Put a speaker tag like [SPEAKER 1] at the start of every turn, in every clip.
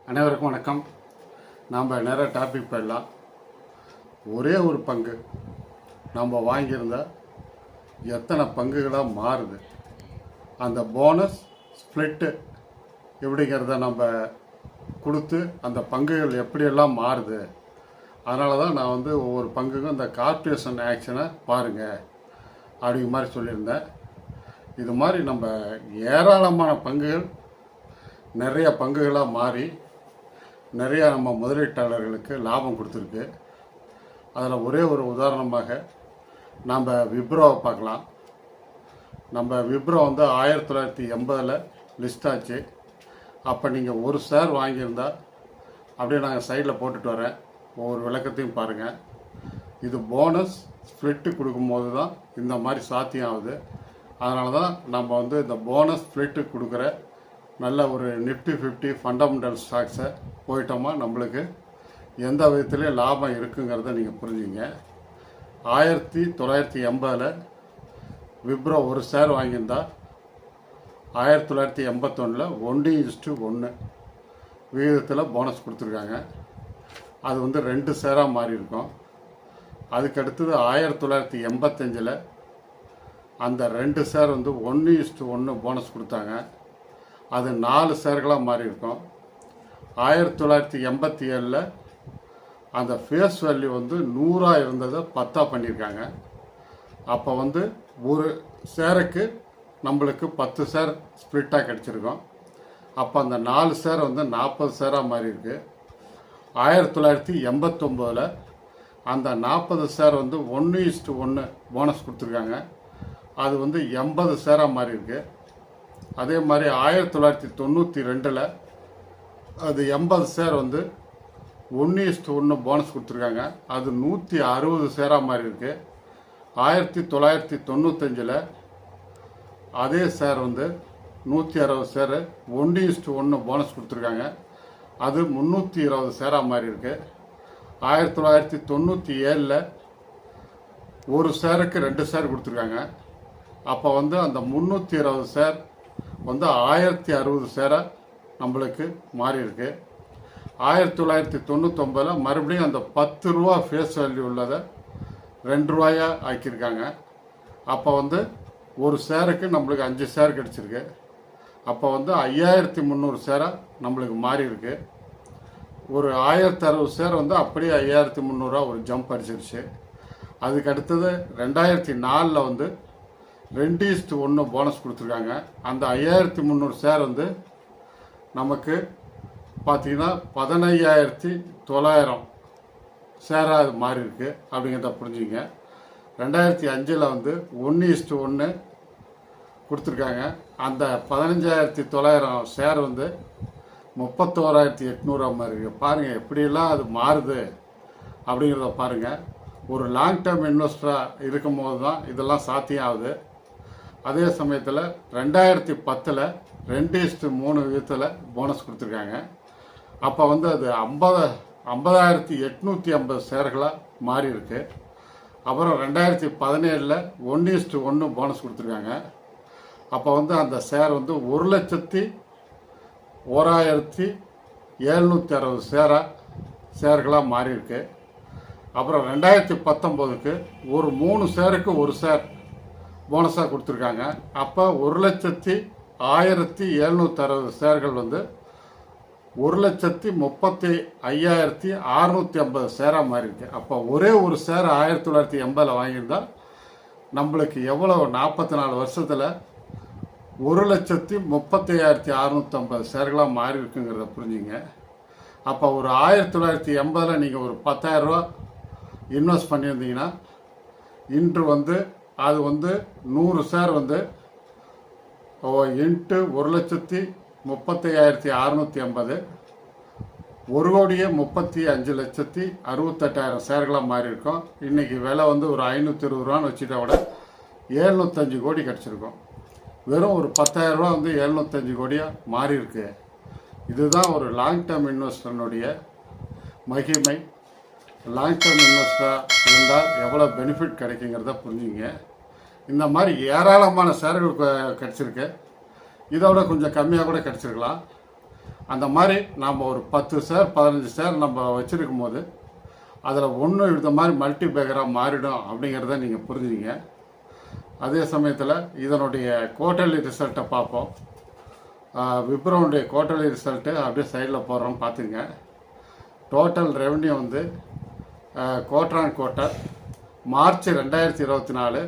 [SPEAKER 1] அனைவருக்கும் வணக்கம். நாம் நிறைய டாபிக் போயிடலாம். ஒரே ஒரு பங்கு நம்ம வாங்கியிருந்தால் எத்தனை பங்குகளாக மாறுது, அந்த போனஸ் ஸ்ப்ளிட்டு எப்படிங்கிறத நம்ம கொடுத்து அந்த பங்குகள் எப்படியெல்லாம் மாறுது. அதனால தான் நான் ஒவ்வொரு பங்குக்கும் இந்த கார்ப்பரேஷன் ஆக்ஷனை பாருங்கள் அப்படிங்கிற மாதிரி சொல்லியிருந்தேன். இது மாதிரி நம்ம ஏராளமான பங்குகள் நிறைய பங்குகளாக மாறி நிறையா நம்ம முதலீட்டாளர்களுக்கு லாபம் கொடுத்துருக்கு. அதில் ஒரே ஒரு உதாரணமாக நம்ம விப்ரோவை பார்க்கலாம். நம்ம விப்ரோ 1980 லிஸ்ட் ஆச்சு. அப்போ நீங்கள் ஒரு ஷேர் வாங்கியிருந்தால் அப்படியே நாங்கள் சைடில் போட்டுட்டு வரேன், ஒவ்வொரு விளக்கத்தையும் பாருங்கள். இது போனஸ் ஸ்ப்ளிட்டு கொடுக்கும்போது தான் இந்த மாதிரி சாத்தியம் ஆகுது. அதனால தான் நம்ம இந்த போனஸ் ஸ்ப்ளிட்டு கொடுக்குற நல்ல ஒரு நிஃப்டி 50 ஃபண்டமெண்டல் ஸ்டாக்ஸை போயிட்டோமா நம்மளுக்கு எந்த விதத்துலேயும் லாபம் இருக்குங்கிறத நீங்கள் புரிஞ்சுங்க. 1980 விப்ரோ ஒரு ஷேர் வாங்கியிருந்தா 1981 1:1 விகிதத்தில் போனஸ் கொடுத்துருக்காங்க. அது 2 ஷேராக மாறி இருக்கும். அதுக்கடுத்தது 1985 அந்த 2 ஷேர் 1:1 போனஸ் கொடுத்தாங்க. அது 4 ஷேர்களாக மாறி இருக்கும். 1987 அந்த ஃபேஸ் வேல்யூ 100 இருந்ததை 10 பண்ணியிருக்காங்க. அப்போ ஒரு ஷேருக்கு நம்மளுக்கு 10 ஷேர் ஸ்ப்ளிட்டாக கிடச்சிருக்கோம். அப்போ அந்த 4 ஷேர் 40 ஷேராக மாறி இருக்கு. 1989 அந்த 40 ஷேர் 1:1 போனஸ் கொடுத்துருக்காங்க. அது 80 ஷேராக மாறி இருக்கு. அதே மாதிரி 1992 அது 80 ஷேர் 1:1 போனஸ் கொடுத்துருக்காங்க. அது 160 ஷேராக மாறி இருக்கு. 1995 அதே ஷேர் 160 ஷேர் 1:1 போனஸ் கொடுத்துருக்காங்க. அது 320 ஷேராக மாறி இருக்கு. 1997 ஒரு ஷேருக்கு 2 ஷேர் கொடுத்துருக்காங்க. அப்போ அந்த 320 ஷேர் 1060 ஷேராக நம்மளுக்கு மாறி இருக்கு. 1999 மறுபடியும் அந்த 10 ரூபா ஃபேஸ் வேல்யூ உள்ளதை 2 ரூபாயா ஆக்கியிருக்காங்க. அப்போ ஒரு ஷேருக்கு நம்மளுக்கு 5 ஷேர் கிடச்சிருக்கு. அப்போ 5300 ஷேராக நம்மளுக்கு மாறி இருக்கு. ஒரு 1060 ஷேர் அப்படியே 5300 ஒரு ஜம்ப் அடிச்சிருச்சு. அதுக்கு அடுத்தது 2004 2:1 போனஸ் கொடுத்துருக்காங்க. அந்த 5300 ஷேர் நமக்கு பார்த்தீங்கன்னா 15900 ஷேராக அது மாறி இருக்கு அப்படிங்கிறத புரிஞ்சுங்க. 2005 1:1 கொடுத்துருக்காங்க. அந்த 15900 ஷேர் 31800 மாதிரி இருக்கு. பாருங்கள் எப்படியெல்லாம் அது மாறுது அப்படிங்கிறத பாருங்கள். ஒரு லாங் டேர்ம் இன்வெஸ்டராக இருக்கும் போது தான் இதெல்லாம் சாத்தியம் ஆகுது. அதே சமயத்தில் 2010 2:3 விதத்தில் போனஸ் கொடுத்துருக்காங்க. அப்போ அது 50850 ஷேர்களாக மாறி இருக்கு. அப்புறம் 2017 1:1 போனஸ் கொடுத்துருக்காங்க. அப்போ அந்த ஷேர் 1,01,760 ஷேர்களாக மாறி இருக்கு. அப்புறம் 2019 ஒரு 3 ஷேருக்கு ஒரு ஷேர் போனஸாக கொடுத்துருக்காங்க. அப்போ 1,01,760 ஷேர்கள் 1,35,650 ஷேராக மாறி இருக்கு. அப்போ ஒரே ஒரு ஷேர் 1980 வாங்கியிருந்தால் நம்மளுக்கு எவ்வளோ 44 வருஷத்தில் 1,35,650 ஷேர்களாக மாறி இருக்குங்கிறத புரிஞ்சுங்க. அப்போ ஒரு 1980 நீங்கள் ஒரு 10,000 ரூபா இன்வெஸ்ட் பண்ணியிருந்தீங்கன்னா இன்று அது 100 ஷேர் இன்ட்டு 1,35,650 1,35,68,000 ஷேர்களாக மாறி இருக்கும். இன்றைக்கி விலை ஒரு 520 ரூபான்னு வச்சுட்டா கூட 705 கோடி கிடச்சிருக்கும். வெறும் ஒரு 10,000 ரூபா 705 கோடியாக மாறி இருக்கு. இதுதான் ஒரு லாங் டேர்ம் இன்வெஸ்டர்னுடைய மகிமை. லாங் டேர்ம் இன்வெஸ்டராக இருந்தால் எவ்வளோ பெனிஃபிட் கிடைக்குங்கிறத புரிஞ்சுங்க. இந்த மாதிரி ஏராளமான ஷேர்கள் கிடச்சிருக்கு. இதோட கொஞ்சம் கம்மியாக கூட கிடச்சிருக்கலாம். அந்த மாதிரி நாம் ஒரு 10 ஷேர் 15 ஷேர் நம்ம வச்சுருக்கும் போது அதில் ஒன்று இந்த மாதிரி மல்டி பேக்கராக மாறிடும் அப்படிங்கிறத நீங்கள் புரிஞ்சுங்க. அதே சமயத்தில் இதனுடைய குவார்ட்டர்லி ரிசல்ட்டை பார்ப்போம். விப்ரோனுடைய குவார்ட்டர்லி ரிசல்ட்டு அப்படியே சைடில் போடுறோம் பார்த்துங்க. டோட்டல் ரெவன்யூ வந்து குவார்ட்டர் ஆன் குவார்ட்டர் மார்ச் 2024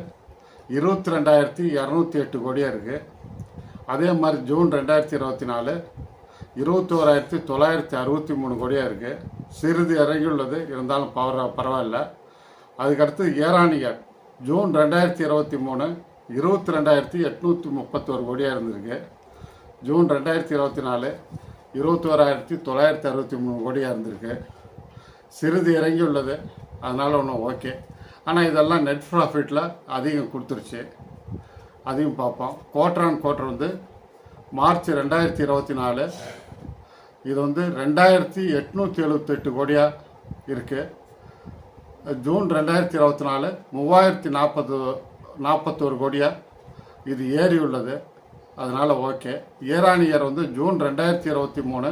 [SPEAKER 1] 22,208 கோடியாக இருக்குது. அதே மாதிரி ஜூன் 2024 21,963 கோடியாக இருக்குது. சிறிது இறங்கியுள்ளது, இருந்தாலும் பரவாயில்ல. அதுக்கடுத்து ஏரானியர் ஜூன் 2023 22,831 கோடியாக இருந்திருக்கு. ஜூன் 2024 21,963 கோடியாக இருந்திருக்கு. சிறிது இறங்கி உள்ளது, அதனால் ஒன்றும் ஓகே. ஆனால் இதெல்லாம் நெட் ப்ராஃபிட்டில் அதிகம் கொடுத்துருச்சு, அதையும் பார்ப்போம். குவார்ட்டர் ஆன் குவார்ட்டர் வந்து மார்ச் 2024 இது வந்து 2,878 கோடியாக இருக்குது. ஜூன் 2024 3,041 கோடியாக இது ஏறி உள்ளது, அதனால் ஓகே. இயர் இயர் வந்து ஜூன் 2023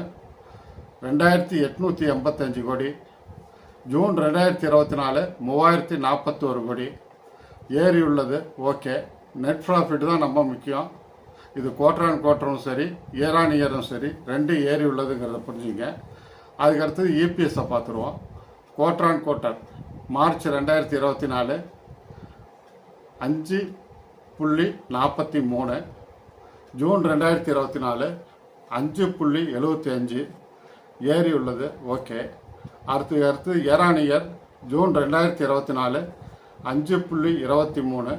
[SPEAKER 1] 2,885 கோடி, ஜூன் 2024 3,041 கோடி ஏறி உள்ளது, ஓகே. நெட் ப்ராஃபிட் தான் ரொம்ப முக்கியம். இது குவார்ட்டர் ஆன் குவார்ட்டரும் சரி இயர் ஆன் இயரும் சரி ரெண்டு ஏறி உள்ளதுங்கிறத புரிஞ்சுங்க. அதுக்கடுத்தது இபிஎஸ்ஸை பார்த்துருவோம். Quarter on quarter March 2024 5.43, June 2024 5.75 ஏறி உள்ளது, ஓகே. அடுத்து year on year June 2024 5.23,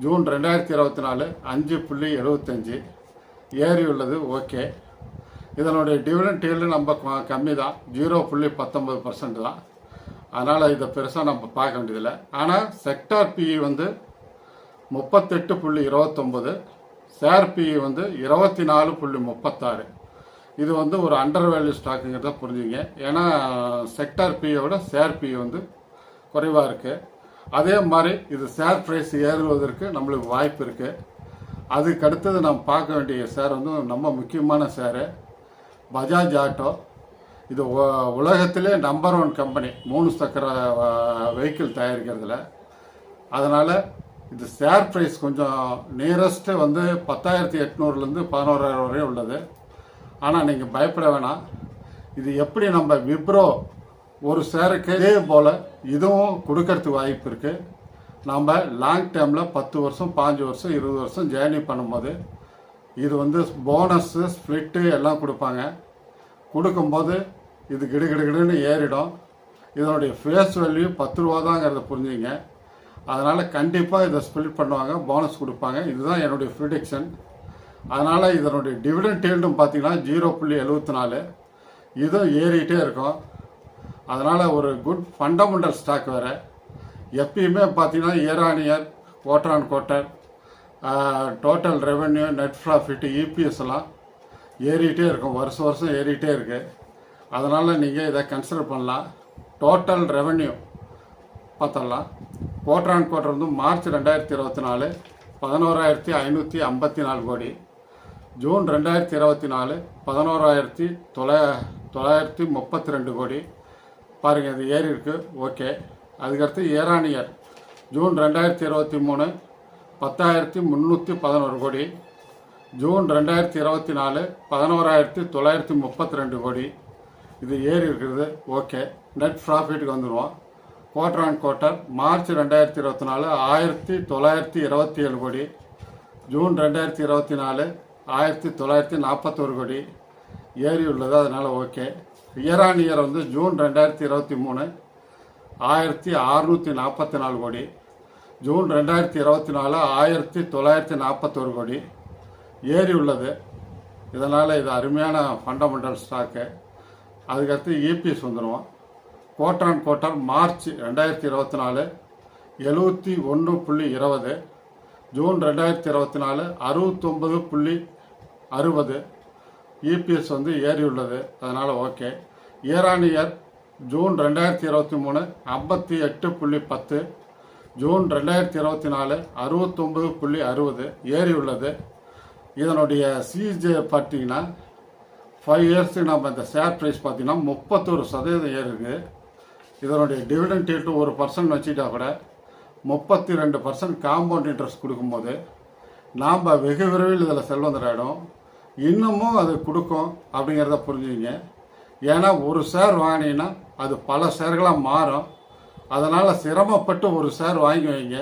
[SPEAKER 1] June 2024 5.75 ஏறி உள்ளது, ஓகே. இதனுடைய டிவிடெண்ட் ஈல்டு நம்ம கம்மி தான், 0.19% தான். அதனால் இதை பெருசாக நம்ம பார்க்க வேண்டியதில்லை. ஆனால் செக்டார் பிஇ வந்து 38.29, ஷேர் பிஇ வந்து 24.36. இது வந்து ஒரு அண்டர் வேல்யூ ஸ்டாக்குங்கிறத புரிஞ்சுங்க. ஏன்னா செக்டார் பிஇயோட ஷேர் பிஇ வந்து குறைவாக இருக்குது. அதே மாதிரி இது ஷேர் ப்ரைஸ் ஏறுவதற்கு நம்மளுக்கு வாய்ப்பு இருக்குது. அதுக்கு அடுத்தது நம்ம பார்க்க வேண்டிய ஷேர் வந்து ரொம்ப முக்கியமான ஷேரு பஜாஜ் ஆட்டோ. இது உலகத்திலே நம்பர் 1 கம்பெனி 3 சக்கர வெஹிக்கிள் தயாரிக்கிறதுல. அதனால் இது ஷேர் ப்ரைஸ் கொஞ்சம் நியரஸ்ட்டு வந்து 10,800லேருந்து 11,000 வரையும் உள்ளது. ஆனால் நீங்கள் பயப்பட வேணாம். இது எப்படி நம்ம விப்ரோ ஒரு ஷேருக்கு இதே போல் இதுவும் கொடுக்கறதுக்கு வாய்ப்பு இருக்குது. நம்ம லாங் டேர்மில் 10 வருஷம் 5 வருஷம் 20 வருஷம் ஜேர்னி பண்ணும்போது இது வந்து போனஸ்ஸு ஸ்ப்ளிட்டு எல்லாம் கொடுப்பாங்க. கொடுக்கும்போது இது கிடுகிடுன்னு ஏறிடும். இதனுடைய ஃபேஸ் வேல்யூ 10 ரூபா தாங்கிறத புரிஞ்சுங்க. அதனால் கண்டிப்பாக இதை ஸ்ப்ளிட் பண்ணுவாங்க, போனஸ் கொடுப்பாங்க. இதுதான் என்னுடைய ப்ரிடிக்ஷன். அதனால் இதனுடைய டிவிடெண்ட் ஈல்டும் பார்த்தீங்கன்னா 0.74, இதுவும் ஏறிக்கிட்டே இருக்கும். அதனால் ஒரு குட் ஃபண்டமெண்டல் ஸ்டாக் வேறு. எப்பயுமே பார்த்தீங்கன்னா year on year quarter on quarter total revenue net profit EPS எல்லாம் ஏறிக்கிட்டே இருக்கும், வருஷம் ஏறிக்கிட்டே இருக்குது. அதனால் நீங்கள் இதை கன்சிடர் பண்ணலாம். டோட்டல் ரெவென்யூ பார்த்தலாம். குவார்ட்டர் ஆன் குவார்ட்டர் வந்து மார்ச் 2024 11,554 கோடி, ஜூன் 2024 11,932 கோடி. பாருங்கள், இது ஏறி இருக்குது, ஓகே. அதுக்கடுத்து இயர் ஆன் இயர் ஜூன் 2023 10,311 கோடி, ஜூன் 2024 11,932 கோடி. இது ஏறி இருக்கிறது, ஓகே. நெட் ப்ராஃபிட்டுக்கு வந்துடுவோம். குவார்ட்டர் ஆன் குவார்ட்டர் மார்ச் 2024 1,927 கோடி, ஜூன் 2024 1,941 கோடி ஏறி உள்ளது, அதனால் ஓகே. இயர் ஆன் இயர் வந்து ஜூன் 2023 1,644 கோடி, ஜூன் 2024 1,941 கோடி ஏறி உள்ளது. இதனால் இது அருமையான ஃபண்டமெண்டல் ஸ்டாக்கு. அதுக்கடுத்து இபிஎஸ் வந்துடுவோம். Quarter on quarter March 2024 71.20, June 2024 69.60 EPS வந்து ஏறி உள்ளது, அதனால் okay. Year on year June 2023 58.10, June 2024 69.60 ஏறி உள்ளது. இதனுடைய சிஜே பார்த்தீங்கன்னா 5 இயர்ஸுக்கு நம்ம இந்த ஷேர் ப்ரைஸ் பார்த்தீங்கன்னா 31% ஏறிருக்கு. இதனுடைய டிவிடெண்ட் ரேட்டு 1% வச்சுட்டா கூட 32% காம்பவுண்ட் இன்ட்ரெஸ்ட் கொடுக்கும்போது நாம் வெகு விரைவில் இதில் செல்வந்தராயிடும். இன்னமும் அது கொடுக்கும் அப்படிங்கிறத புரிஞ்சுங்க. ஏன்னா ஒரு ஷேர் வாங்கினீங்கன்னா அது பல ஷேர்களாக மாறும். அதனால் சிரமப்பட்டு ஒரு ஷேர் வாங்கி வைங்க,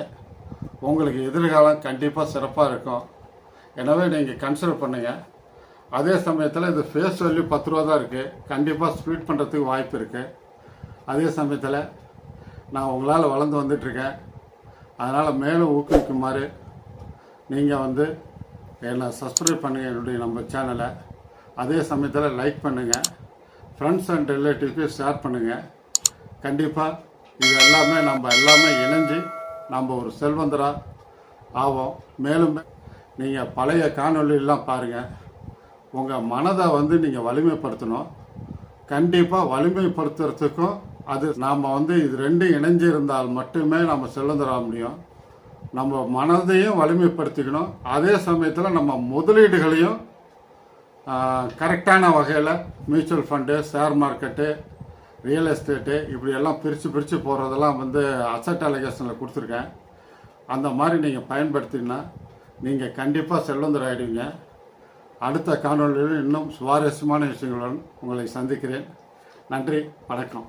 [SPEAKER 1] உங்களுக்கு எதிர்காலம் கண்டிப்பாக சிறப்பாக இருக்கும். எனவே நீங்கள் கன்சிடர் பண்ணுங்கள். அதே சமயத்தில் இது ஃபேஸ் வேல்யூ 10 ரூபா தான் இருக்குது, கண்டிப்பாக ஸ்ப்ளிட் பண்ணுறதுக்கு வாய்ப்பு இருக்குது. அதே சமயத்தில் நான் உங்களால் வளர்ந்து வந்துட்டுருக்கேன். அதனால் மேலும் ஊக்குவிக்குமாறு நீங்கள் என்னை சப்ஸ்கிரைப் பண்ணுங்கள், என்னுடைய நம்ம சேனலை. அதே சமயத்தில் லைக் பண்ணுங்கள், ஃப்ரெண்ட்ஸ் அண்ட் ரிலேட்டிவ்க்கு ஷேர் பண்ணுங்கள். கண்டிப்பாக இது எல்லாமே நம்ம எல்லாமே இணைஞ்சு நம்ம ஒரு செல்வந்தராக ஆவோம். மேலும் நீங்கள் பழைய காணொலியெல்லாம் பாருங்கள். உங்கள் மனதை நீங்கள் வலிமைப்படுத்தணும். கண்டிப்பாக வலிமைப்படுத்துறதுக்கும் அது நாம் இது ரெண்டும் இணைஞ்சிருந்தால் மட்டுமே நம்ம செல்வந்தராக முடியும். நம்ம மனதையும் வலிமைப்படுத்திக்கணும். அதே சமயத்தில் நம்ம முதலீடுகளையும் கரெக்டான வகையில் mutual fund, share market, real estate இப்படியெல்லாம் பிரித்து போகிறதெல்லாம் அசட் அலோகேஷனில் கொடுத்துருக்கேன். அந்த மாதிரி நீங்கள் பயன்படுத்தினா நீங்கள் கண்டிப்பாக செல்வந்தராகிடுவீங்க. அடுத்த காணொலியில் இன்னும் சுவாரஸ்யமான விஷயங்களுடன் உங்களை சந்திக்கிறேன். நன்றி, வணக்கம்.